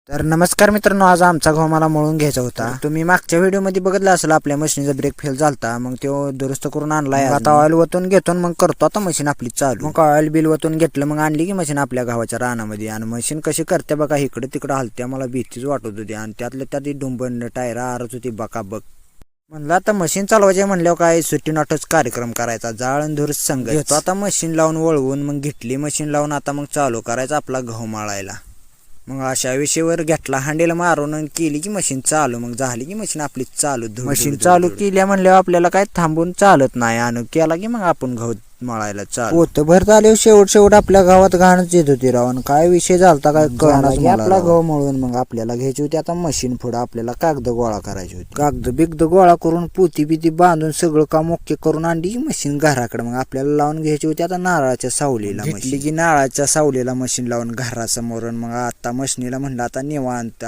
तर नमस्कार मित्रांनो, आज आमचा गहू मला मळून घ्यायचा होता. तुम्ही मागच्या व्हिडिओमध्ये बघितलं असेल, आपल्या मशीनचा ब्रेक फेल झालता. मग तो दुरुस्त करून आणलाय. आता ऑइल वतून घेतो, मग करतो आता मशीन आपली चालू. मग ऑइल बिल वतून घेतलं, मग आणली की मशीन आपल्या गावाच्या रानामध्ये. आणि मशीन कशी करते बघा, इकडे तिकडे हलते. मला भीतीच वाटत होती आणि त्यातल्या त्यात डुंबन टायर आरत होती बकाबक. म्हणलं आता मशीन चालवायचे म्हणल्यावर काय सुट्टी नॉटच कार्यक्रम करायचा. जाळण धूर संघ घेतो आता मशीन लावून वळवून. मग घेतली मशीन लावून, आता मग चालू करायचा आपला गहू मळायला. मग अशा विषयावर घेतला हांडीला मारून केली की मशीन चालू. मग झाली की मशीन आपली चालू. मशीन चालू केल्या म्हणल्यावर आपल्याला काय थांबून चालत नाही. आणि केला की मग आपण गहू मळायला चालू. पोत भरत आले शेवट आपल्या गावात घाणच येत होती राव. आणि काय विषय झालता काय कळणार. आपला गहू मळून मग आपल्याला घ्यायची होती आता मशीन. पुढे आपल्याला कागद गोळा करायची होती. कागद बिगद गोळा करून पोती बिती बांधून सगळं काम ओके करून आणली की मशीन घराकडे. मग आपल्याला लावून घ्यायची होती आता नारळाच्या सावलीला. घेतली की नारळाच्या सावलीला मशीन लावून घरासमोर. मग आता मशीनीला म्हणलं आता निवांत